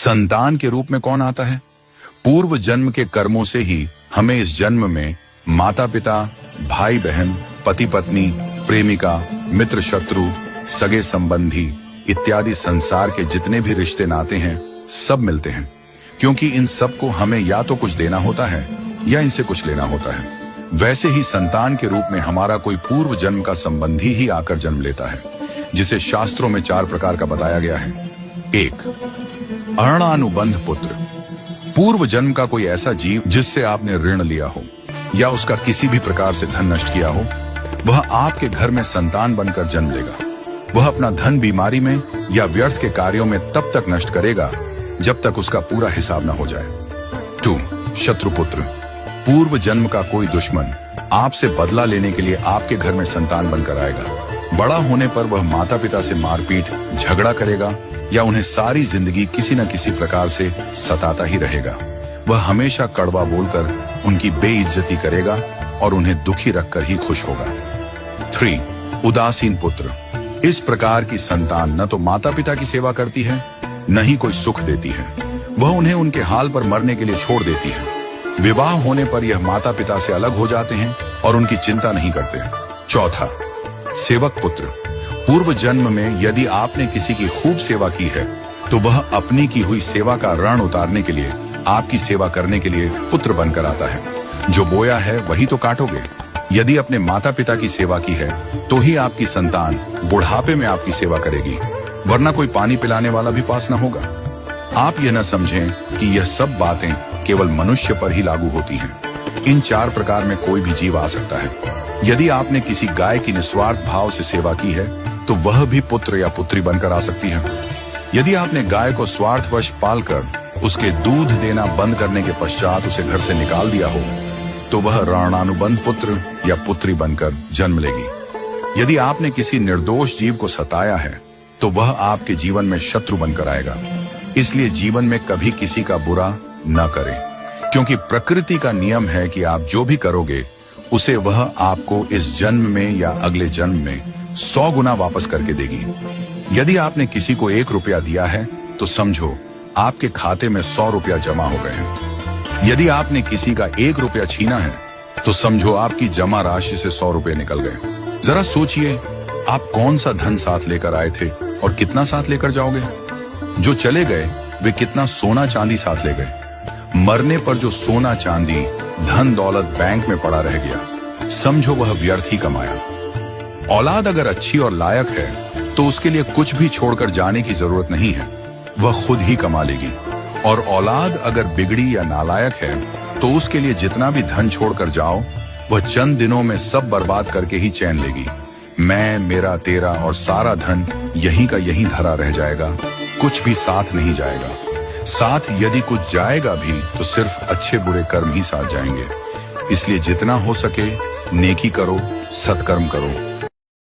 संतान के रूप में कौन आता है? पूर्व जन्म के कर्मों से ही हमें इस जन्म में माता पिता, भाई बहन, पति पत्नी, प्रेमिका, मित्र शत्रु, सगे संबंधी इत्यादि संसार के जितने भी रिश्ते नाते हैं सब मिलते हैं, क्योंकि इन सबको हमें या तो कुछ देना होता है या इनसे कुछ लेना होता है। वैसे ही संतान के रूप में हमारा कोई पूर्व जन्म का संबंधी ही आकर जन्म लेता है, जिसे शास्त्रों में 4 प्रकार का बताया गया है। 1. अऋणानुबंध पुत्र। पूर्व जन्म का कोई ऐसा जीव जिससे आपने ऋण लिया हो या उसका किसी भी प्रकार से धन नष्ट किया हो, वह आपके घर में संतान बनकर जन्म लेगा। वह अपना धन बीमारी में या व्यर्थ के कार्यों में तब तक नष्ट करेगा जब तक उसका पूरा हिसाब न हो जाए। 2. शत्रुपुत्र। पूर्व जन्म का कोई दुश्मन आपसे बदला लेने के लिए आपके घर में संतान बनकर आएगा। बड़ा होने पर वह माता पिता से मारपीट, झगड़ा करेगा या उन्हें सारी जिंदगी किसी न किसी प्रकार से सताता ही रहेगा। वह हमेशा कड़वा बोलकर उनकी बेइज्जती करेगा और उन्हें दुखी रखकर ही खुश होगा। 3. उदासीन पुत्र। इस प्रकार की संतान न तो माता पिता की सेवा करती है, न ही कोई सुख देती है। वह उन्हें उनके हाल पर मरने के लिए छोड़ देती है। विवाह होने पर यह माता पिता से अलग हो जाते हैं और उनकी चिंता नहीं करते। 4. सेवक पुत्र। पूर्व जन्म में यदि आपने किसी की खूब सेवा की है तो वह अपनी की हुई सेवा का ऋण उतारने के लिए आपकी सेवा करने के लिए पुत्र बनकर आता है। जो बोया है वही तो काटोगे। यदि अपने माता पिता की सेवा की है तो ही आपकी संतान बुढ़ापे में आपकी सेवा करेगी, वरना कोई पानी पिलाने वाला भी पास न होगा। आप यह न समझें कि यह सब बातें केवल मनुष्य पर ही लागू होती हैं। इन 4 प्रकार में कोई भी जीव आ सकता है। यदि आपने किसी गाय की निस्वार्थ भाव से सेवा की है तो वह भी पुत्र या पुत्री बनकर आ सकती है। यदि आपने गाय को स्वार्थवश पालकर उसके दूध देना बंद करने के पश्चात उसे घर से निकाल दिया हो तो वह ऋणानुबंध पुत्र या पुत्री बनकर जन्म लेगी। यदि आपने किसी निर्दोष जीव को सताया है तो वह आपके जीवन में शत्रु बनकर आएगा। इसलिए जीवन में कभी किसी का बुरा न करें, क्योंकि प्रकृति का नियम है कि आप जो भी करोगे उसे वह आपको इस जन्म में या अगले जन्म में 100 गुना वापस करके देगी। यदि आपने किसी को 1 रुपया दिया है तो समझो आपके खाते में 100 रुपया जमा हो गए हैं। यदि आपने किसी का 1 रुपया छीना है तो समझो आपकी जमा राशि से 100 रुपये निकल गए। जरा सोचिए, आप कौन सा धन साथ लेकर आए थे और कितना साथ लेकर जाओगे? जो चले गए वे कितना सोना चांदी साथ ले गए। मरने पर जो सोना चांदी, धन दौलत बैंक में पड़ा रह गया, समझो वह व्यर्थ ही कमाया। औलाद अगर अच्छी और लायक है तो उसके लिए कुछ भी छोड़कर जाने की जरूरत नहीं है, वह खुद ही कमा लेगी। और औलाद अगर बिगड़ी या नालायक है तो उसके लिए जितना भी धन छोड़कर जाओ वह चंद दिनों में सब बर्बाद करके ही चैन लेगी। मैं, मेरा, तेरा और सारा धन यहीं का यहीं धरा रह जाएगा, कुछ भी साथ नहीं जाएगा। साथ यदि कुछ जाएगा भी तो सिर्फ अच्छे बुरे कर्म ही साथ जाएंगे। इसलिए जितना हो सके नेकी करो, सत्कर्म करो।